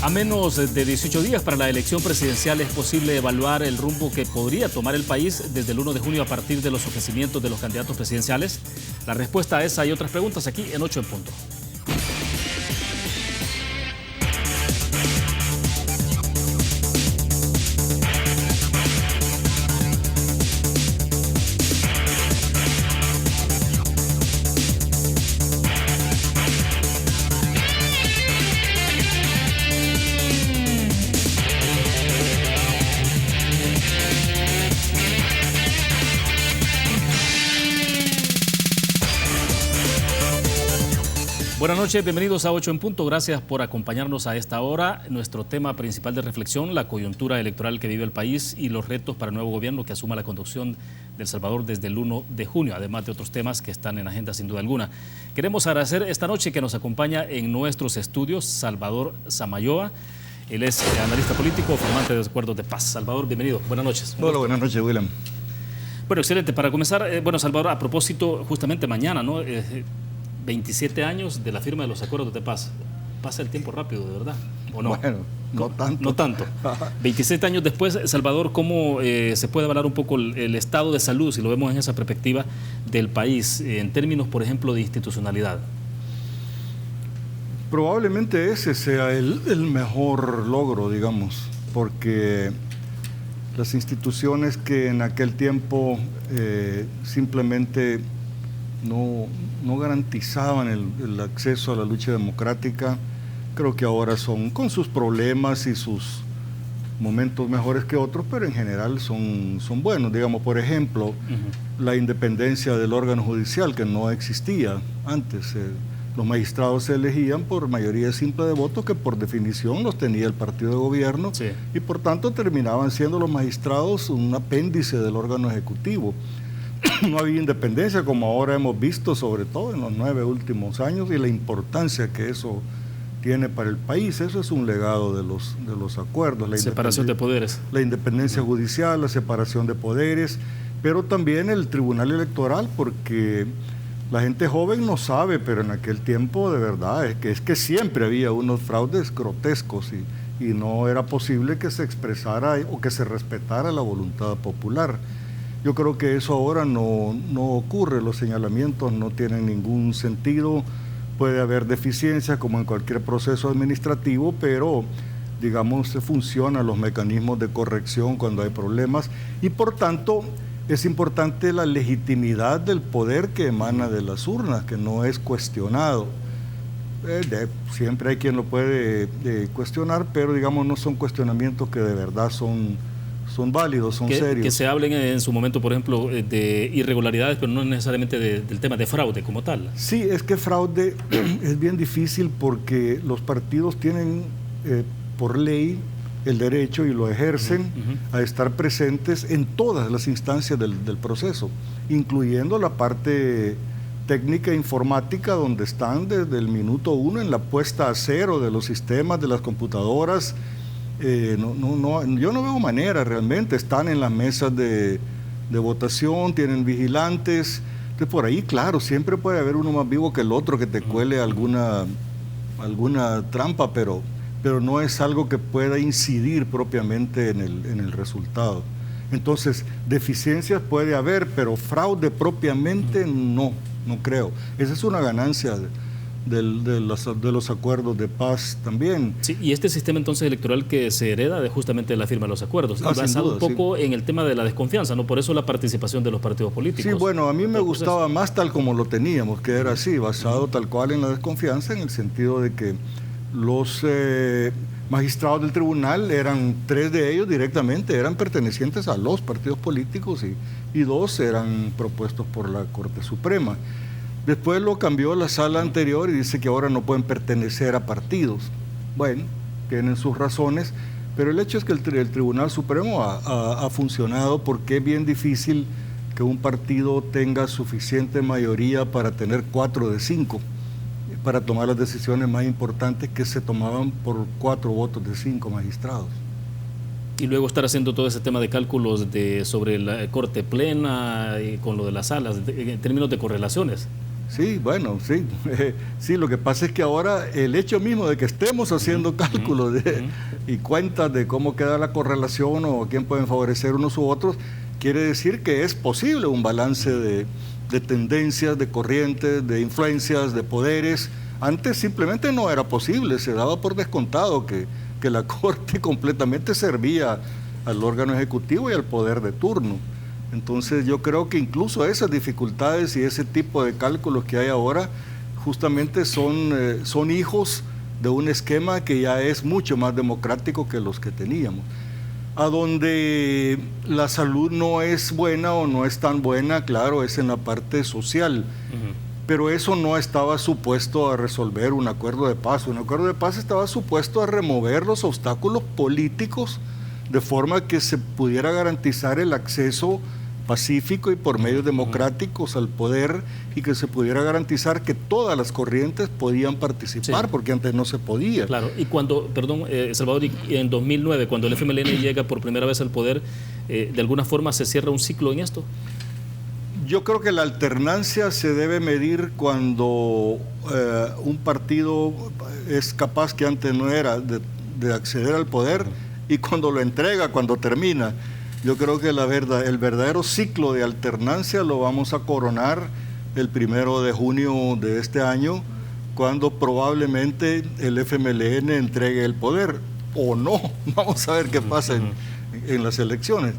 A menos de 18 días para la elección presidencial, ¿es posible evaluar el rumbo que podría tomar el país desde el 1 de junio a partir de los ofrecimientos de los candidatos presidenciales? La respuesta a esa y otras preguntas aquí en 8 en punto. Buenas noches, bienvenidos a 8 en punto. Gracias por acompañarnos a esta hora. Nuestro tema principal de reflexión, la coyuntura electoral que vive el país y los retos para el nuevo gobierno que asuma la conducción de El Salvador desde el 1 de junio, además de otros temas que están en agenda sin duda alguna. Queremos agradecer esta noche que nos acompaña en nuestros estudios Salvador Samayoa. Él es analista político, formante de acuerdos de paz. Salvador, bienvenido. Buenas noches. Hola, buenas noches, William. Bueno, excelente. Para comenzar, Salvador, a propósito, justamente mañana, ¿no? 27 años de la firma de los acuerdos de paz. Pasa el tiempo rápido, ¿de verdad? ¿O no? Bueno, no tanto. No tanto. 27 años después, Salvador, ¿cómo se puede hablar un poco el estado de salud, si lo vemos en esa perspectiva, del país, en términos, por ejemplo, de institucionalidad? Probablemente ese sea el mejor logro, digamos, porque las instituciones que en aquel tiempo simplemente no garantizaban el acceso a la lucha democrática, creo que ahora son, con sus problemas y sus momentos mejores que otros, pero en general son buenos. Digamos, por ejemplo, la independencia del órgano judicial, que no existía antes. Los magistrados se elegían por mayoría simple de votos, que por definición los tenía el partido de gobierno, sí, y por tanto terminaban siendo los magistrados un apéndice del órgano ejecutivo. No había independencia como ahora hemos visto, sobre todo en los 9 últimos años, y la importancia que eso tiene para el país. Eso es un legado de los acuerdos. La separación de poderes. La independencia judicial, la separación de poderes, pero también el tribunal electoral, porque la gente joven no sabe, pero en aquel tiempo de verdad es que siempre había unos fraudes grotescos y no era posible que se expresara o que se respetara la voluntad popular. Yo creo que eso ahora no ocurre, los señalamientos no tienen ningún sentido, puede haber deficiencias como en cualquier proceso administrativo, pero digamos funcionan los mecanismos de corrección cuando hay problemas y por tanto es importante la legitimidad del poder que emana de las urnas, que no es cuestionado. Siempre hay quien lo puede cuestionar, pero digamos no son cuestionamientos que de verdad son válidos, son serios. Que se hablen en su momento, por ejemplo, de irregularidades, pero no necesariamente del tema de fraude como tal. Sí, es que fraude es bien difícil porque los partidos tienen por ley el derecho y lo ejercen a estar presentes en todas las instancias del proceso, incluyendo la parte técnica e informática, donde están desde el minuto 1 en la puesta a cero de los sistemas, de las computadoras. Yo no veo manera realmente, están en las mesas de votación, tienen vigilantes, entonces por ahí claro, siempre puede haber uno más vivo que el otro que te cuele alguna trampa, pero no es algo que pueda incidir propiamente en el resultado. Entonces, deficiencias puede haber, pero fraude propiamente no creo. Esa es una ganancia de los acuerdos de paz también. Sí, y este sistema entonces electoral que se hereda justamente de la firma de los acuerdos, basado un poco en el tema de la desconfianza, ¿no? Por eso la participación de los partidos políticos. Sí, bueno, a mí me gustaba más tal como lo teníamos, que era así, basado tal cual en la desconfianza, en el sentido de que los magistrados del tribunal, 3 de ellos directamente eran pertenecientes a los partidos políticos y 2 eran propuestos por la Corte Suprema. Después lo cambió la sala anterior y dice que ahora no pueden pertenecer a partidos. Bueno, tienen sus razones, pero el hecho es que el Tribunal Supremo ha funcionado porque es bien difícil que un partido tenga suficiente mayoría para tener 4 de 5, para tomar las decisiones más importantes que se tomaban por 4 votos de 5 magistrados. Y luego estar haciendo todo ese tema de cálculos sobre la corte plena y con lo de las salas, en términos de correlaciones. Sí, bueno, sí. Sí, lo que pasa es que ahora el hecho mismo de que estemos haciendo cálculos y cuentas de cómo queda la correlación o quién pueden favorecer unos u otros, quiere decir que es posible un balance de tendencias, de corrientes, de influencias, de poderes. Antes simplemente no era posible, se daba por descontado que la Corte completamente servía al órgano ejecutivo y al poder de turno. Entonces yo creo que incluso esas dificultades y ese tipo de cálculos que hay ahora justamente son hijos de un esquema que ya es mucho más democrático que los que teníamos. A donde la salud no es buena o no es tan buena, claro, es en la parte social. Pero eso no estaba supuesto a resolver un acuerdo de paz. Un acuerdo de paz estaba supuesto a remover los obstáculos políticos de forma que se pudiera garantizar el acceso pacífico y por medios democráticos al poder y que se pudiera garantizar que todas las corrientes podían participar, sí, porque antes no se podía. Claro, y cuando, perdón, Salvador, en 2009, cuando el FMLN llega por primera vez al poder, ¿de alguna forma se cierra un ciclo en esto? Yo creo que la alternancia se debe medir cuando un partido es capaz, que antes no era, de acceder al poder, y cuando lo entrega, cuando termina. Yo creo que el verdadero ciclo de alternancia lo vamos a coronar el 1 de junio de este año, cuando probablemente el FMLN entregue el poder, o no. Vamos a ver qué pasa en las elecciones.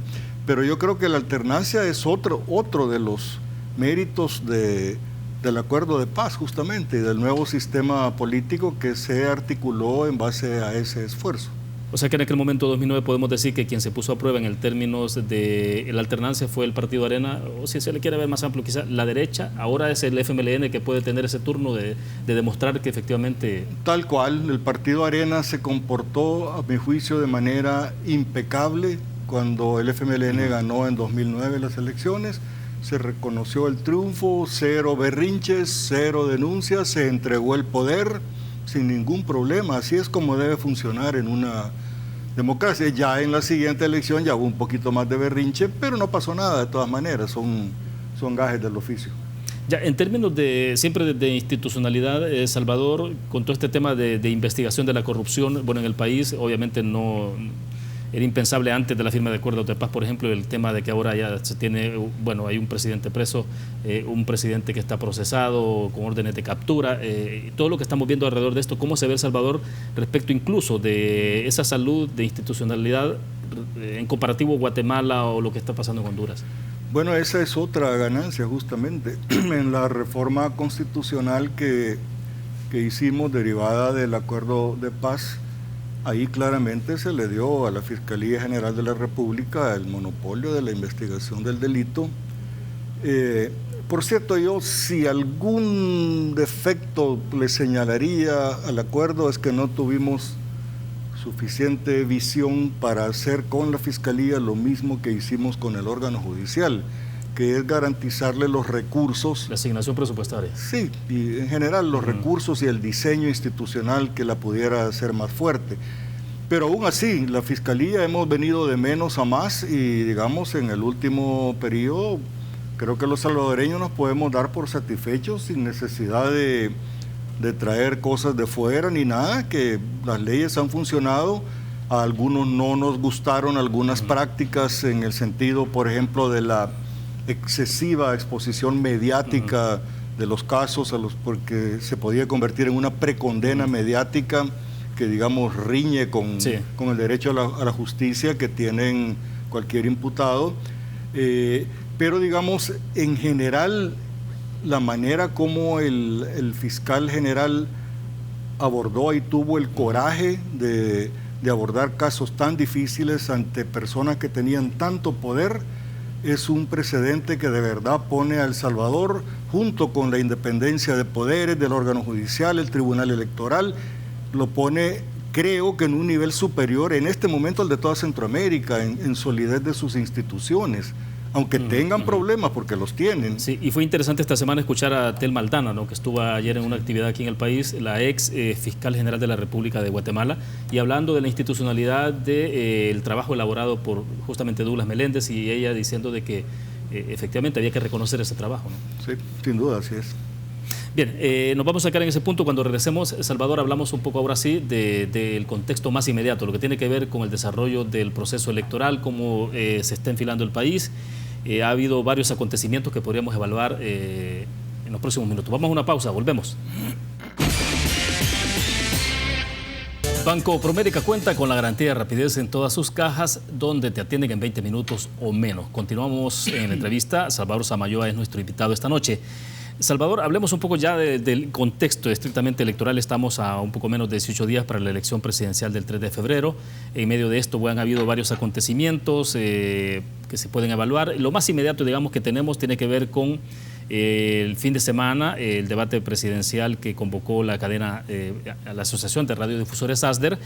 Pero yo creo que la alternancia es otro de los méritos del acuerdo de paz, justamente, y del nuevo sistema político que se articuló en base a ese esfuerzo. O sea que en aquel momento, 2009, podemos decir que quien se puso a prueba en el términos de la alternancia fue el Partido Arena, o si se le quiere ver más amplio, quizá la derecha. Ahora es el FMLN que puede tener ese turno de demostrar que efectivamente... Tal cual, el Partido Arena se comportó, a mi juicio, de manera impecable cuando el FMLN ganó en 2009 las elecciones. Se reconoció el triunfo, 0 berrinches, 0 denuncias, se entregó el poder sin ningún problema. Así es como debe funcionar en una democracia. Ya en la siguiente elección ya hubo un poquito más de berrinche, pero no pasó nada de todas maneras, son gajes del oficio. Ya, en términos siempre de institucionalidad, Salvador, con todo este tema de investigación de la corrupción, bueno, en el país obviamente no... Era impensable antes de la firma de acuerdos de paz, por ejemplo, el tema de que ahora ya se tiene, bueno, hay un presidente preso, un presidente que está procesado con órdenes de captura, todo lo que estamos viendo alrededor de esto, ¿cómo se ve El Salvador respecto incluso de esa salud, de institucionalidad en comparativo a Guatemala o lo que está pasando en Honduras? Bueno, esa es otra ganancia justamente en la reforma constitucional que hicimos derivada del acuerdo de paz. Ahí claramente se le dio a la Fiscalía General de la República el monopolio de la investigación del delito. Por cierto, yo si algún defecto le señalaría al acuerdo es que no tuvimos suficiente visión para hacer con la Fiscalía lo mismo que hicimos con el órgano judicial, que es garantizarle los recursos. La asignación presupuestaria. Sí, y en general los recursos y el diseño institucional que la pudiera hacer más fuerte. Pero aún así, la Fiscalía hemos venido de menos a más y digamos en el último periodo creo que los salvadoreños nos podemos dar por satisfechos sin necesidad de traer cosas de fuera ni nada, que las leyes han funcionado. A algunos no nos gustaron algunas prácticas en el sentido, por ejemplo, de la excesiva exposición mediática de los casos, porque se podía convertir en una precondena mediática que, digamos, riñe con el derecho a la justicia que tienen cualquier imputado. Pero, digamos, en general, la manera como el fiscal general abordó y tuvo el coraje de abordar casos tan difíciles ante personas que tenían tanto poder, es un precedente que de verdad pone a El Salvador, junto con la independencia de poderes del órgano judicial, el tribunal electoral, lo pone, creo que en un nivel superior en este momento al de toda Centroamérica, en solidez de sus instituciones, aunque tengan problemas, porque los tienen. Sí, y fue interesante esta semana escuchar a Telma Aldana, ¿no?, que estuvo ayer en una actividad aquí en el país, la ex fiscal general de la República de Guatemala, y hablando de la institucionalidad del trabajo elaborado por justamente Douglas Meléndez, y ella diciendo de que efectivamente había que reconocer ese trabajo, ¿no? Sí, sin duda, así es. Bien, nos vamos a quedar en ese punto. Cuando regresemos, Salvador, hablamos un poco ahora sí del contexto más inmediato, lo que tiene que ver con el desarrollo del proceso electoral, cómo se está enfilando el país. Ha habido varios acontecimientos que podríamos evaluar en los próximos minutos. Vamos a una pausa, volvemos. Banco Promérica cuenta con la garantía de rapidez en todas sus cajas, donde te atienden en 20 minutos o menos. Continuamos en la entrevista. Salvador Samayoa es nuestro invitado esta noche. Salvador, hablemos un poco ya del contexto estrictamente electoral. Estamos a un poco menos de 18 días para la elección presidencial del 3 de febrero. En medio de esto han habido varios acontecimientos que se pueden evaluar. Lo más inmediato, digamos, que tenemos tiene que ver con el fin de semana, el debate presidencial que convocó la cadena, a la Asociación de Radiodifusores ASDER.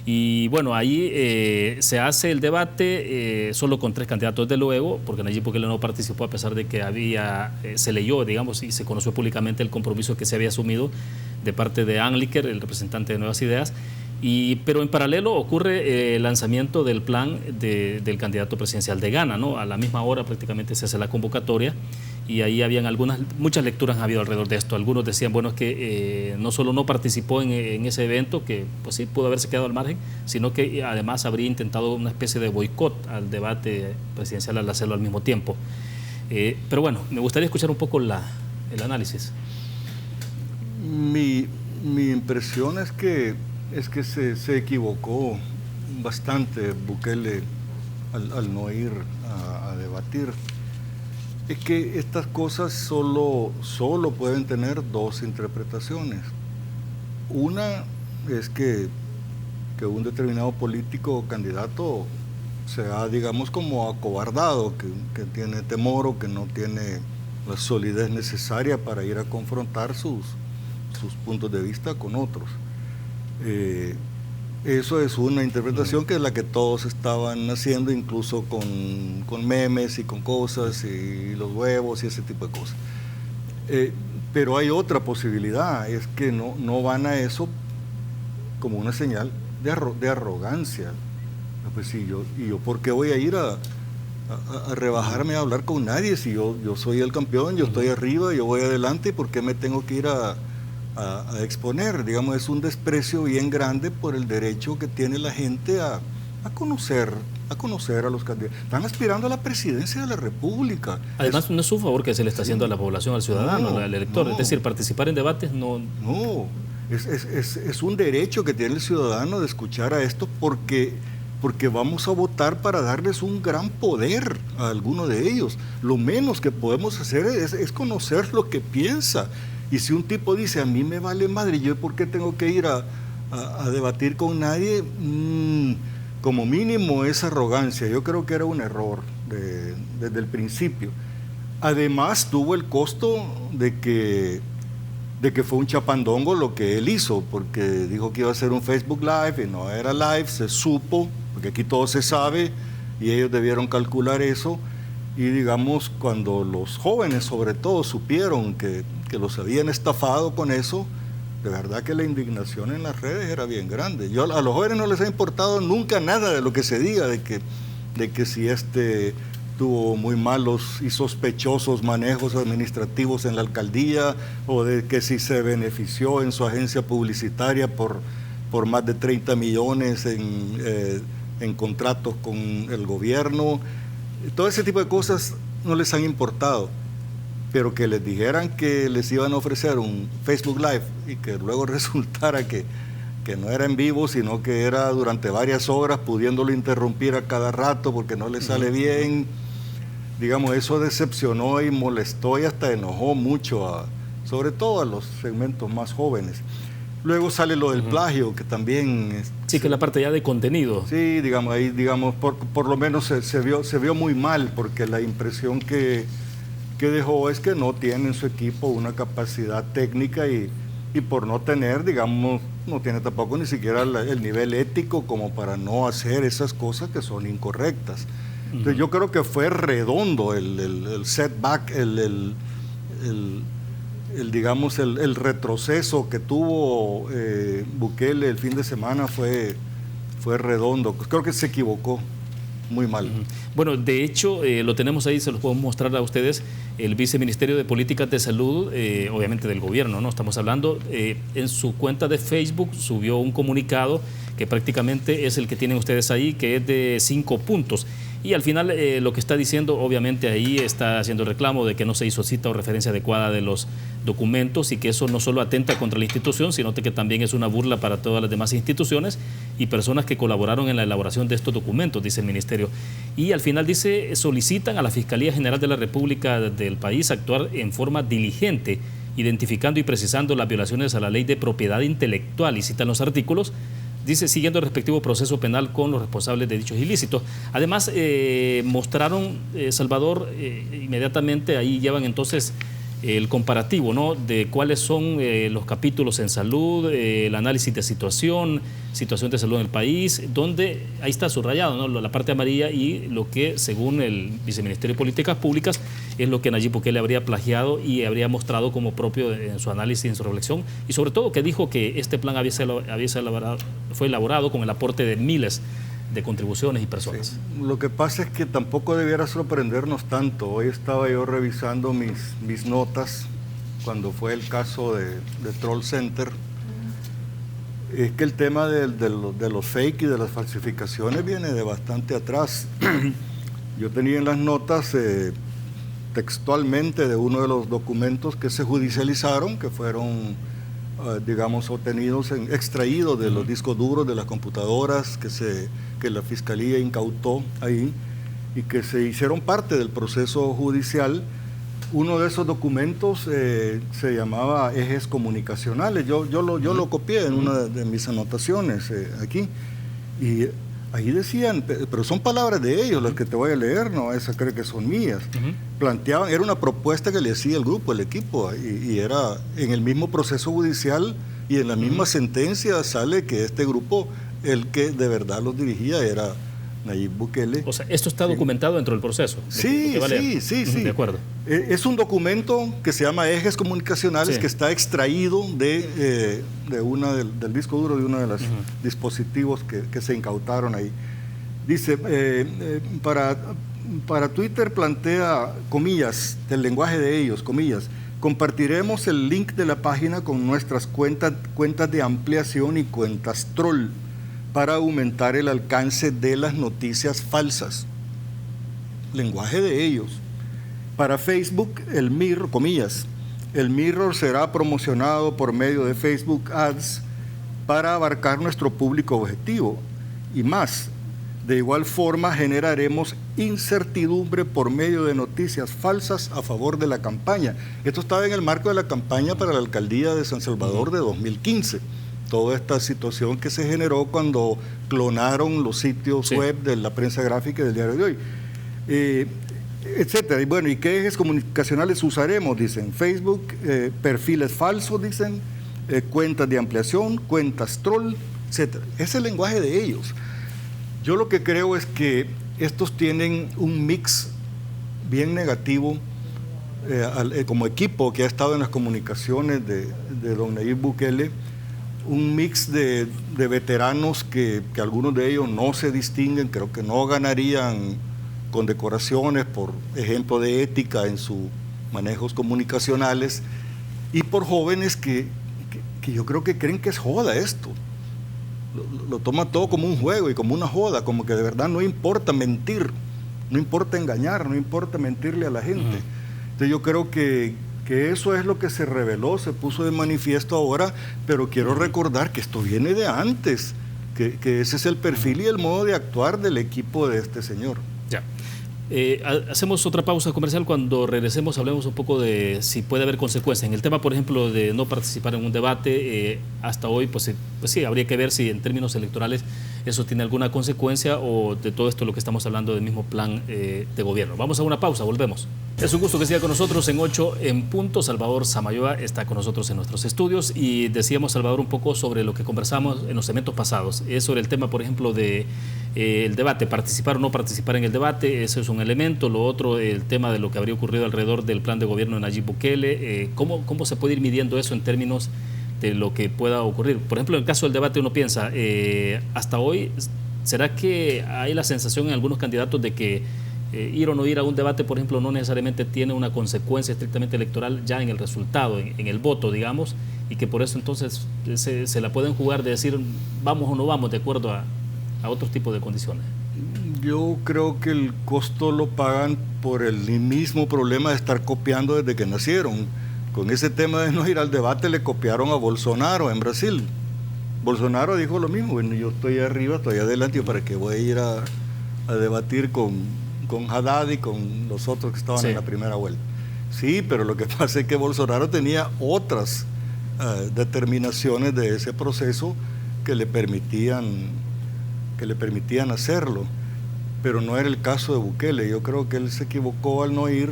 Y bueno, ahí se hace el debate solo con 3 candidatos, de luego, porque Nayib Bukele no participó, a pesar de que se leyó, digamos, y se conoció públicamente el compromiso que se había asumido de parte de Anliker, el representante de Nuevas Ideas. Pero en paralelo ocurre el lanzamiento del plan del candidato presidencial de Ghana, ¿no? A la misma hora prácticamente se hace la convocatoria, y ahí habían muchas lecturas han habido alrededor de esto. Algunos decían, bueno, es que no solo no participó en ese evento, que pues sí pudo haberse quedado al margen, sino que además habría intentado una especie de boicot al debate presidencial al hacerlo al mismo tiempo. Pero bueno, me gustaría escuchar un poco el análisis. Mi impresión es que se equivocó bastante Bukele al no ir a debatir. Es que estas cosas solo pueden tener 2 interpretaciones. Una es que un determinado político o candidato sea, digamos, como acobardado, que tiene temor o que no tiene la solidez necesaria para ir a confrontar sus puntos de vista con otros. Eso es una interpretación que es la que todos estaban haciendo, incluso con memes y con cosas, y los huevos y ese tipo de cosas. Pero hay otra posibilidad, es que no van a eso como una señal de arrogancia. Pues sí, yo ¿por qué voy a ir a rebajarme a hablar con nadie si yo soy el campeón, yo estoy arriba, yo voy adelante? ¿Por qué me tengo que ir a exponer? Digamos, es un desprecio bien grande por el derecho que tiene la gente a conocer a los candidatos. Están aspirando a la presidencia de la República. Además, no es un favor que se le está haciendo a la población, al ciudadano, al elector. Es decir, participar en debates no... No, es un derecho que tiene el ciudadano de escuchar a esto, porque vamos a votar para darles un gran poder a alguno de ellos. Lo menos que podemos hacer es conocer lo que piensa. Y si un tipo dice, a mí me vale madre, ¿yo por qué tengo que ir a debatir con nadie? Como mínimo es arrogancia. Yo creo que era un error desde el principio. Además tuvo el costo de que fue un chapandongo lo que él hizo, porque dijo que iba a hacer un Facebook Live y no era live, se supo, porque aquí todo se sabe y ellos debieron calcular eso. Y digamos, cuando los jóvenes sobre todo supieron que los habían estafado con eso, de verdad que la indignación en las redes era bien grande. A los jóvenes no les ha importado nunca nada de lo que se diga, de que si tuvo muy malos y sospechosos manejos administrativos en la alcaldía, o de que si se benefició en su agencia publicitaria por más de 30 millones en contratos con el gobierno. Todo ese tipo de cosas no les han importado. Pero que les dijeran que les iban a ofrecer un Facebook Live y que luego resultara que no era en vivo, sino que era durante varias horas, pudiéndolo interrumpir a cada rato porque no le sale bien, digamos, eso decepcionó y molestó y hasta enojó mucho, sobre todo a los segmentos más jóvenes. Luego sale lo del plagio, que también... Sí, que es la parte ya de contenido. Sí, digamos, ahí por lo menos se vio muy mal, porque la impresión que dejó es que no tiene en su equipo una capacidad técnica y por no tener, digamos, no tiene tampoco ni siquiera el nivel ético como para no hacer esas cosas que son incorrectas. Entonces yo creo que fue redondo el setback, digamos, el retroceso que tuvo Bukele el fin de semana fue redondo. Creo que se equivocó. muy mal. Bueno, de hecho, lo tenemos ahí, se los podemos mostrar a ustedes, el Viceministerio de Políticas de Salud, obviamente del gobierno, ¿no? Estamos hablando, en su cuenta de Facebook subió un comunicado que prácticamente es el que tienen ustedes ahí, que es de 5 puntos. Y al final lo que está diciendo, obviamente ahí está haciendo reclamo de que no se hizo cita o referencia adecuada de los documentos y que eso no solo atenta contra la institución, sino que también es una burla para todas las demás instituciones y personas que colaboraron en la elaboración de estos documentos, dice el Ministerio. Y al final dice, solicitan a la Fiscalía General de la República del país actuar en forma diligente, identificando y precisando las violaciones a la ley de propiedad intelectual, y citan los artículos. Dice, siguiendo el respectivo proceso penal con los responsables de dichos ilícitos. Además, mostraron, Salvador, inmediatamente ahí llevan entonces el comparativo, ¿no?, de cuáles son los capítulos en salud, el análisis de situación de salud en el país, donde ahí está subrayado, ¿no?, la parte amarilla, y lo que, según el Viceministerio de Políticas Públicas, es lo que Nayib Bukele habría plagiado y habría mostrado como propio en su análisis, en su reflexión, y sobre todo que dijo que este plan fue elaborado con el aporte de miles de contribuciones y personas. Sí. Lo que pasa es que tampoco debiera sorprendernos tanto. Hoy estaba yo revisando mis notas cuando fue el caso de Troll Center. Es que el tema de los fake y de las falsificaciones viene de bastante atrás. Yo tenía en las notas textualmente de uno de los documentos que se judicializaron, que fueron, digamos, extraídos de los discos duros de las computadoras que la Fiscalía incautó ahí y que se hicieron parte del proceso judicial. Uno de esos documentos se llamaba Ejes Comunicacionales. Yo lo copié en una de mis anotaciones aquí. Y ahí decían, pero son palabras de ellos las que te voy a leer, no esa creo que son mías. Planteaban, era una propuesta que le hacía el grupo, el equipo, y era en el mismo proceso judicial y en la misma sentencia sale que este grupo, el que de verdad los dirigía, era Nayib Bukele. O sea, esto está documentado dentro del proceso. Sí. De acuerdo. Es un documento que se llama Ejes Comunicacionales, que está extraído del disco duro de uno de los dispositivos que se incautaron ahí. Dice, para Twitter plantea, comillas, del lenguaje de ellos, comillas, compartiremos el link de la página con nuestras cuentas de ampliación y cuentas troll para aumentar el alcance de las noticias falsas. Lenguaje de ellos. Para Facebook, el Mirror, comillas, el Mirror será promocionado por medio de Facebook Ads para abarcar nuestro público objetivo. Y más, de igual forma generaremos incertidumbre por medio de noticias falsas a favor de la campaña. Esto estaba en el marco de la campaña para la alcaldía de San Salvador de 2015. Toda esta situación que se generó cuando clonaron los sitios web de la prensa gráfica del diario de hoy, etcétera. Y bueno, ¿y qué ejes comunicacionales usaremos? Dicen Facebook, perfiles falsos, dicen, cuentas de ampliación, cuentas troll, etcétera. Ese es el lenguaje de ellos. Yo lo que creo es que estos tienen un mix bien negativo como equipo que ha estado en las comunicaciones de don Nayib Bukele, un mix de veteranos que algunos de ellos no se distinguen, creo que no ganarían condecoraciones por ejemplo de ética en sus manejos comunicacionales, y por jóvenes que yo creo que creen que es joda esto. Lo toma todo como un juego y como una joda, como que de verdad no importa mentir, no importa engañar, no importa mentirle a la gente. Entonces yo creo que eso es lo que se reveló, se puso de manifiesto ahora, pero quiero recordar que esto viene de antes, que ese es el perfil y el modo de actuar del equipo de este señor. Ya. Hacemos otra pausa comercial. Cuando regresemos hablemos un poco de si puede haber consecuencias. En el tema, por ejemplo, de no participar en un debate, hasta hoy, pues sí, habría que ver si en términos electorales eso tiene alguna consecuencia o de todo esto lo que estamos hablando del mismo plan de gobierno. Vamos a una pausa, volvemos. Es un gusto que siga con nosotros en 8 en punto. Salvador Samayoa está con nosotros en nuestros estudios y decíamos, Salvador, un poco sobre lo que conversamos en los eventos pasados. Es sobre el tema, por ejemplo, de el debate, participar o no participar en el debate, ese es un elemento. Lo otro, el tema de lo que habría ocurrido alrededor del plan de gobierno de Nayib Bukele. ¿Cómo se puede ir midiendo eso en términos de lo que pueda ocurrir? Por ejemplo, en el caso del debate uno piensa, hasta hoy ¿Será que hay la sensación en algunos candidatos de que ir o no ir a un debate, por ejemplo, no necesariamente tiene una consecuencia estrictamente electoral ya en el resultado, en el voto, digamos, y que por eso entonces se la pueden jugar de decir vamos o no vamos de acuerdo a otros tipos de condiciones? Yo creo que el costo lo pagan por el mismo problema de estar copiando desde que nacieron. Con ese tema de no ir al debate le copiaron a Bolsonaro en Brasil. Bolsonaro dijo lo mismo: bueno, yo estoy arriba, estoy adelante, ¿para qué voy a ir a debatir con Haddad y con los otros que estaban en la primera vuelta? Sí, pero lo que pasa es que Bolsonaro tenía otras determinaciones de ese proceso que le permitían hacerlo, pero no era el caso de Bukele. Yo creo que él se equivocó al no ir,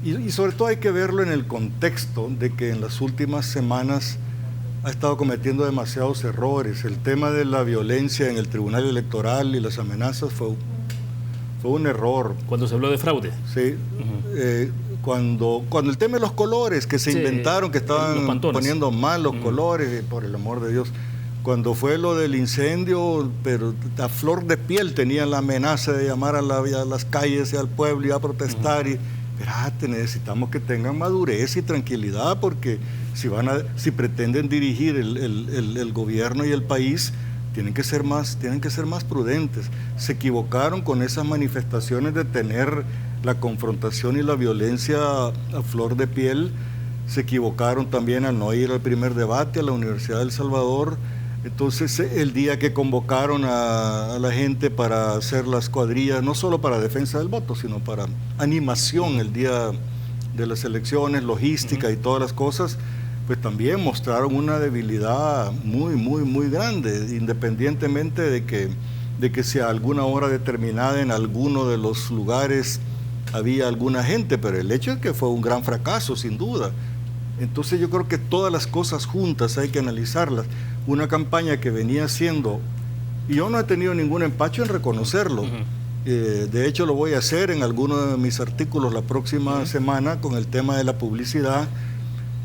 y sobre todo hay que verlo en el contexto de que en las últimas semanas ha estado cometiendo demasiados errores. El tema de la violencia en el Tribunal Electoral y las amenazas fue un error. Cuando se habló de fraude. Sí. Cuando el tema de los colores que se inventaron, que estaban poniendo mal los colores, por el amor de Dios. Cuando fue lo del incendio, pero a flor de piel tenían la amenaza de llamar a las calles y al pueblo y a protestar. Y espérate, necesitamos que tengan madurez y tranquilidad, porque si pretenden dirigir el gobierno y el país, tienen que ser más prudentes. Se equivocaron con esas manifestaciones de tener la confrontación y la violencia a flor de piel. Se equivocaron también al no ir al primer debate a la Universidad de El Salvador. Entonces, el día que convocaron a la gente para hacer las cuadrillas, no solo para defensa del voto, sino para animación el día de las elecciones, logística y todas las cosas, pues también mostraron una debilidad muy, muy, muy grande, independientemente de que si a alguna hora determinada en alguno de los lugares había alguna gente, pero el hecho es que fue un gran fracaso, sin duda. Entonces yo creo que todas las cosas juntas hay que analizarlas. Una campaña que venía siendo, y yo no he tenido ningún empacho en reconocerlo, de hecho lo voy a hacer en alguno de mis artículos la próxima semana con el tema de la publicidad,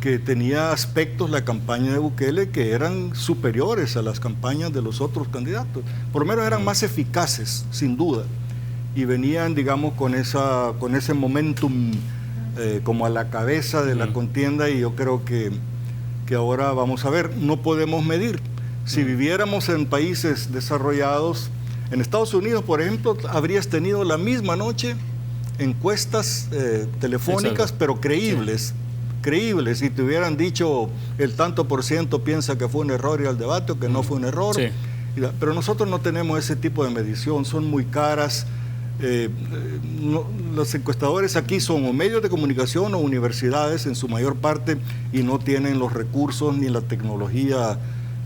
que tenía aspectos la campaña de Bukele que eran superiores a las campañas de los otros candidatos, por lo menos eran más eficaces, sin duda, y venían, digamos, con ese momentum como a la cabeza de la contienda, y yo creo que ahora vamos a ver, no podemos medir. Si viviéramos en países desarrollados, en Estados Unidos, por ejemplo, habrías tenido la misma noche encuestas telefónicas, pero creíbles, y te hubieran dicho el tanto por ciento piensa que fue un error ir al debate o que no fue un error. Sí. Pero nosotros no tenemos ese tipo de medición, son muy caras. Los encuestadores aquí son o medios de comunicación o universidades en su mayor parte, y no tienen los recursos ni la tecnología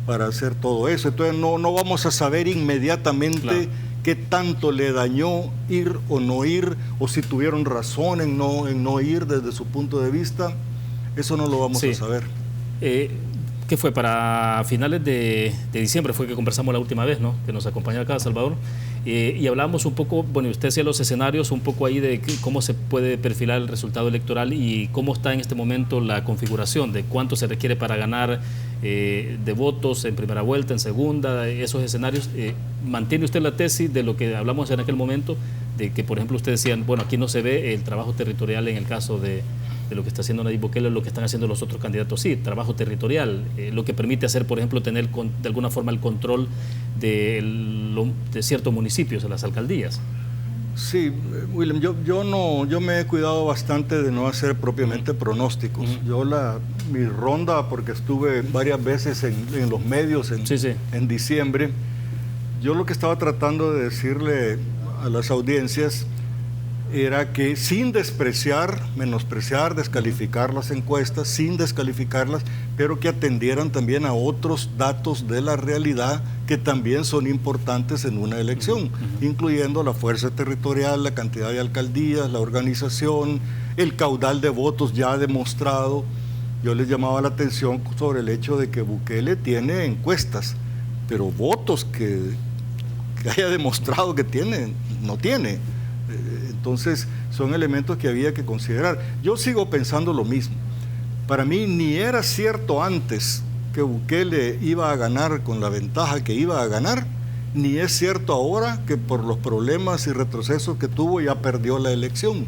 para hacer todo eso. Entonces no vamos a saber inmediatamente qué tanto le dañó ir o no ir, o si tuvieron razón en no ir desde su punto de vista. Eso no lo vamos a saber. ¿Qué fue? Para finales de diciembre fue que conversamos la última vez, ¿no? Que nos acompañó acá Salvador. Y hablábamos un poco, bueno, usted hacía los escenarios un poco ahí de cómo se puede perfilar el resultado electoral y cómo está en este momento la configuración de cuánto se requiere para ganar de votos en primera vuelta, en segunda, esos escenarios. ¿Mantiene usted la tesis de lo que hablamos en aquel momento, de que, por ejemplo, ustedes decían, bueno, aquí no se ve el trabajo territorial en el caso de lo que está haciendo Nayib Bukele, lo que están haciendo los otros candidatos? Sí, trabajo territorial, lo que permite hacer, por ejemplo, tener de alguna forma el control de ciertos municipios, de las alcaldías. Sí, William, yo me he cuidado bastante de no hacer propiamente pronósticos. Mi ronda, porque estuve varias veces en los medios en diciembre, yo lo que estaba tratando de decirle a las audiencias era que sin despreciar, menospreciar, descalificar las encuestas, sin descalificarlas, pero que atendieran también a otros datos de la realidad que también son importantes en una elección, incluyendo la fuerza territorial, la cantidad de alcaldías, la organización, el caudal de votos ya demostrado. Yo les llamaba la atención sobre el hecho de que Bukele tiene encuestas, pero votos que haya demostrado que tiene, no tiene. Entonces, son elementos que había que considerar. Yo sigo pensando lo mismo. Para mí, ni era cierto antes que Bukele iba a ganar con la ventaja que iba a ganar, ni es cierto ahora que por los problemas y retrocesos que tuvo ya perdió la elección.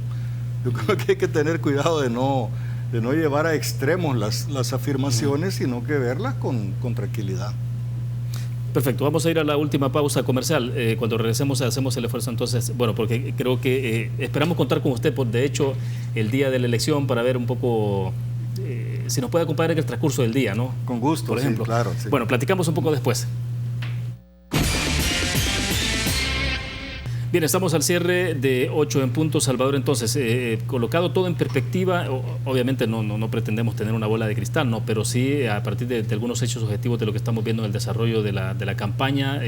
Yo creo que hay que tener cuidado de no llevar a extremos las afirmaciones, sino que verlas con tranquilidad. Perfecto, vamos a ir a la última pausa comercial. Cuando regresemos hacemos el esfuerzo entonces, bueno, porque creo que esperamos contar con usted, de hecho, el día de la elección para ver un poco si nos puede acompañar en el transcurso del día, ¿no? Con gusto, por ejemplo. Sí, claro. Sí. Bueno, platicamos un poco después. Bien, estamos al cierre de 8 en punto, Salvador. Entonces, colocado todo en perspectiva, obviamente no pretendemos tener una bola de cristal, ¿no? Pero sí a partir de algunos hechos objetivos de lo que estamos viendo en el desarrollo de la campaña,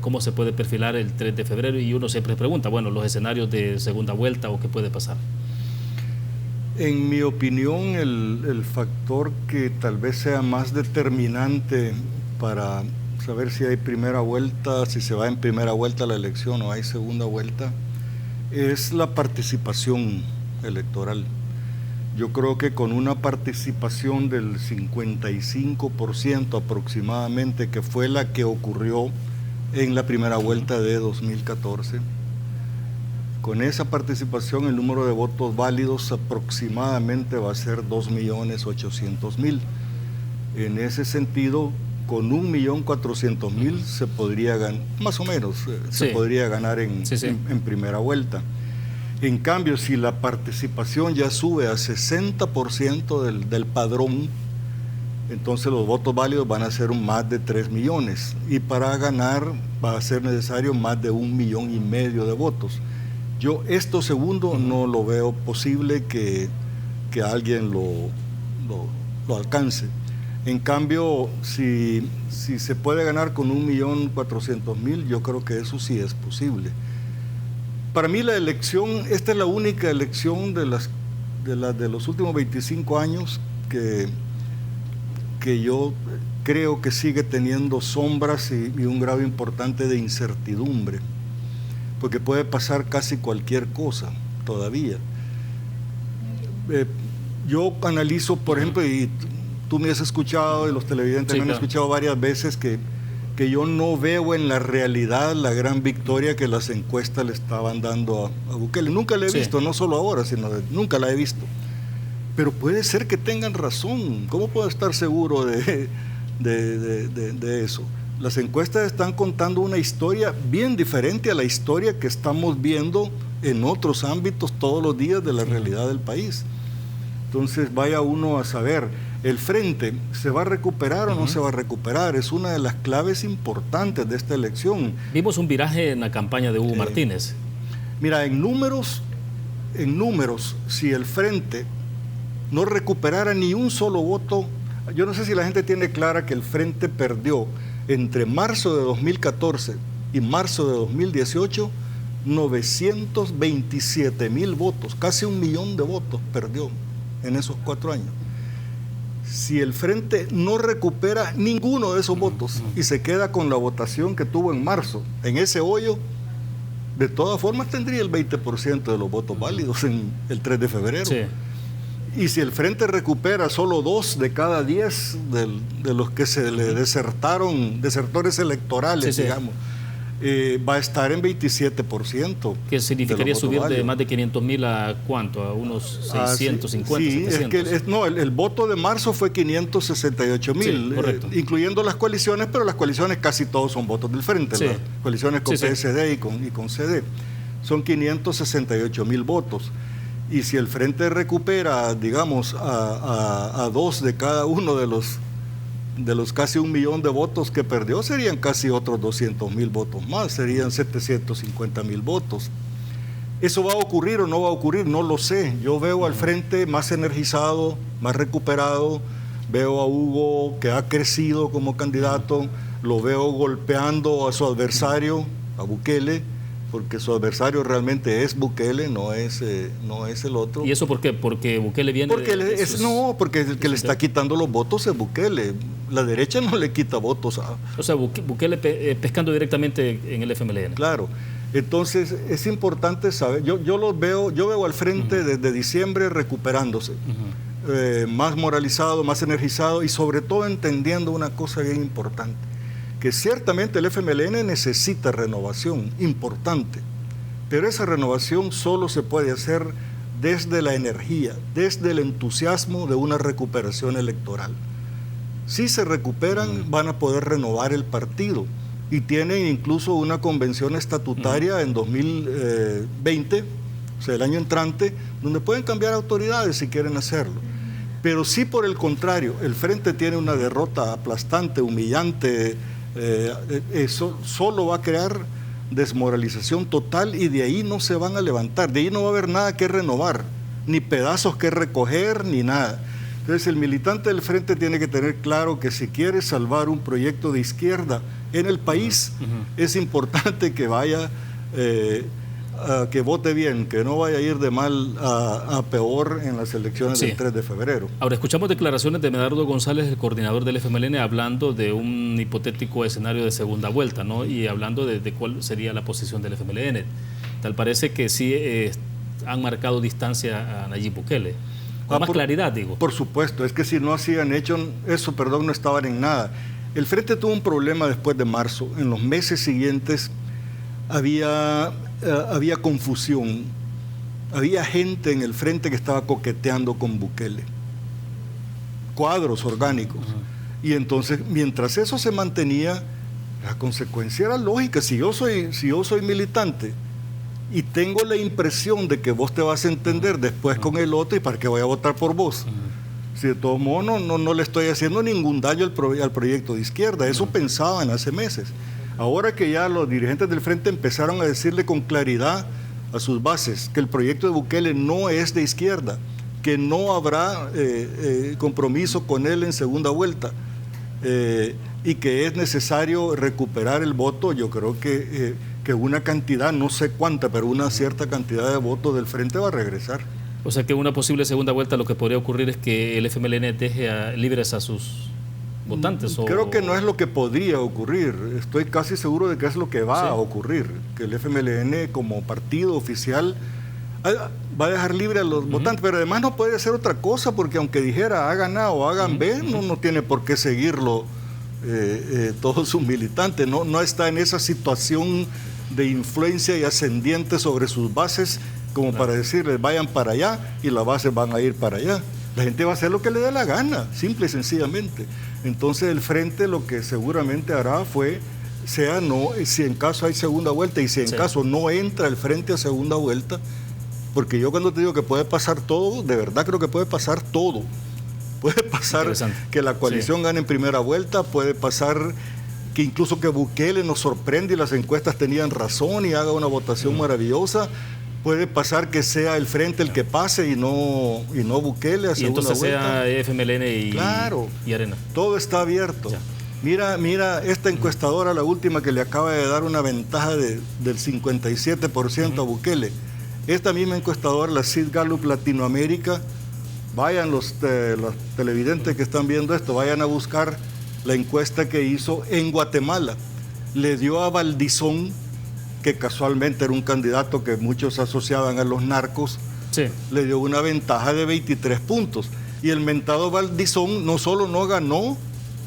cómo se puede perfilar el 3 de febrero, y uno siempre pregunta, bueno, los escenarios de segunda vuelta o qué puede pasar. En mi opinión, el factor que tal vez sea más determinante para saber si hay primera vuelta, si se va en primera vuelta la elección o hay segunda vuelta, es la participación electoral. Yo creo que con una participación del 55% aproximadamente, que fue la que ocurrió en la primera vuelta de 2014, con esa participación el número de votos válidos aproximadamente va a ser 2.800.000. En ese sentido, con 1.400.000 se podría ganar, más o menos, se podría ganar en primera vuelta. En cambio, si la participación ya sube a 60% del padrón, entonces los votos válidos van a ser más de 3 millones. Y para ganar va a ser necesario más de 1,5 millones de votos. Yo esto segundo no lo veo posible que alguien lo alcance. En cambio, si se puede ganar con 1.400.000, yo creo que eso sí es posible. Para mí la elección, esta es la única elección de los últimos 25 años que yo creo que sigue teniendo sombras y un grado importante de incertidumbre, porque puede pasar casi cualquier cosa todavía. Yo analizo, por ejemplo, y tú me has escuchado y los televidentes me han escuchado varias veces que yo no veo en la realidad la gran victoria que las encuestas le estaban dando a Bukele. Nunca la he visto, no solo ahora, sino nunca la he visto. Pero puede ser que tengan razón. ¿Cómo puedo estar seguro de eso? Las encuestas están contando una historia bien diferente a la historia que estamos viendo en otros ámbitos todos los días de la realidad del país. Entonces vaya uno a saber, ¿el frente se va a recuperar o no se va a recuperar? Es una de las claves importantes de esta elección. Vimos un viraje en la campaña de Hugo Martínez. Mira, en números, si el frente no recuperara ni un solo voto, yo no sé si la gente tiene clara que el frente perdió entre marzo de 2014 y marzo de 2018 927,000 votos, casi 1 millón de votos perdió en esos 4 años. Si el frente no recupera ninguno de esos votos y se queda con la votación que tuvo en marzo, en ese hoyo, de todas formas tendría el 20% de los votos válidos en el 3 de febrero. Sí. Y si el frente recupera solo 2 de cada 10 de los que se le desertaron, desertores electorales, digamos, va a estar en 27%. ¿Qué significaría subir de más de 500,000 a cuánto? A unos 650, sí, 700. Es que el voto de marzo fue 568,000, sí, correcto. Incluyendo las coaliciones, pero las coaliciones casi todos son votos del frente, las coaliciones con PSD y con CD. Son 568,000 votos. Y si el frente recupera, digamos, a 2 de cada uno de los casi 1 millón de votos que perdió, serían casi otros 200,000 votos más, serían 750,000 votos. ¿Eso va a ocurrir o no va a ocurrir? No lo sé. Yo veo al frente más energizado, más recuperado, veo a Hugo que ha crecido como candidato, lo veo golpeando a su adversario, a Bukele, porque su adversario realmente es Bukele, no es el otro. ¿Y eso por qué? Porque Bukele viene... porque el que le está quitando los votos es Bukele. La derecha no le quita votos a... O sea, Bukele pescando directamente en el FMLN. Claro. Entonces, es importante saber... Yo veo al frente desde diciembre recuperándose. Más moralizado, más energizado y sobre todo entendiendo una cosa bien importante, que ciertamente el FMLN necesita renovación importante, pero esa renovación solo se puede hacer desde la energía, desde el entusiasmo de una recuperación electoral. Si se recuperan, van a poder renovar el partido y tienen incluso una convención estatutaria en 2020, o sea, el año entrante, donde pueden cambiar autoridades si quieren hacerlo. Pero si por el contrario, el Frente tiene una derrota aplastante, humillante, eso solo va a crear desmoralización total y de ahí no se van a levantar, de ahí no va a haber nada que renovar, ni pedazos que recoger, ni nada. Entonces el militante del Frente tiene que tener claro que si quiere salvar un proyecto de izquierda en el país, es importante que vaya, que vote bien, que no vaya a ir de mal a peor en las elecciones del 3 de febrero. Ahora, escuchamos declaraciones de Medardo González, el coordinador del FMLN, hablando de un hipotético escenario de segunda vuelta, ¿no? Y hablando de cuál sería la posición del FMLN. Tal parece que sí han marcado distancia a Nayib Bukele. Con más claridad, digo. Por supuesto, es que si no hacían hecho eso, no estaban en nada. El Frente tuvo un problema después de marzo. En los meses siguientes había confusión. Había gente en el Frente que estaba coqueteando con Bukele. Cuadros orgánicos. Y entonces, mientras eso se mantenía, la consecuencia era lógica. Si yo soy militante y tengo la impresión de que vos te vas a entender después con el otro, ¿y para qué voy a votar por vos? Si de todos modos no le estoy haciendo ningún daño al proyecto de izquierda. Eso pensaban hace meses. Ahora que ya los dirigentes del Frente empezaron a decirle con claridad a sus bases que el proyecto de Bukele no es de izquierda, que no habrá compromiso con él en segunda vuelta y que es necesario recuperar el voto, yo creo que una cantidad, no sé cuánta, pero una cierta cantidad de votos del Frente va a regresar. O sea que una posible segunda vuelta lo que podría ocurrir es que el FMLN deje libres a sus votantes. Creo que no es lo que podría ocurrir, estoy casi seguro de que es lo que va a ocurrir, que el FMLN como partido oficial va a dejar libre a los votantes, pero además no puede hacer otra cosa, porque aunque dijera hagan A o hagan B, no tiene por qué seguirlo todos sus militantes, no está en esa situación de influencia y ascendiente sobre sus bases como para decirles vayan para allá y las bases van a ir para allá. La gente va a hacer lo que le dé la gana, simple y sencillamente. Entonces el Frente lo que seguramente hará si en caso hay segunda vuelta y si en caso no entra el Frente a segunda vuelta, porque yo cuando te digo que puede pasar todo, de verdad creo que puede pasar todo. Puede pasar que la coalición gane en primera vuelta, puede pasar que incluso que Bukele nos sorprende y las encuestas tenían razón y haga una votación maravillosa. Puede pasar que sea el Frente el que pase y no Bukele a segunda vuelta. Y entonces sea FMLN y Arena. Todo está abierto. Mira esta encuestadora, la última que le acaba de dar una ventaja del 57% a Bukele. Esta misma encuestadora, la Sid Gallup Latinoamérica, vayan los televidentes que están viendo esto, vayan a buscar la encuesta que hizo en Guatemala. Le dio a Valdizón, que casualmente era un candidato que muchos asociaban a los narcos, le dio una ventaja de 23 puntos. Y el mentado Valdizón no solo no ganó,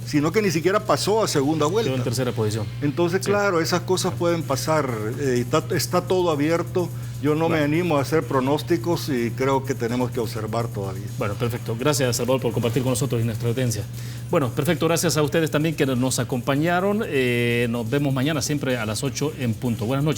sino que ni siquiera pasó a segunda vuelta. Quedó en tercera posición. Entonces, claro, esas cosas pueden pasar. Está todo abierto. Yo no me animo a hacer pronósticos y creo que tenemos que observar todavía. Bueno, perfecto. Gracias, Salvador, por compartir con nosotros y nuestra audiencia. Bueno, perfecto. Gracias a ustedes también que nos acompañaron. Nos vemos mañana siempre a las 8 en punto. Buenas noches.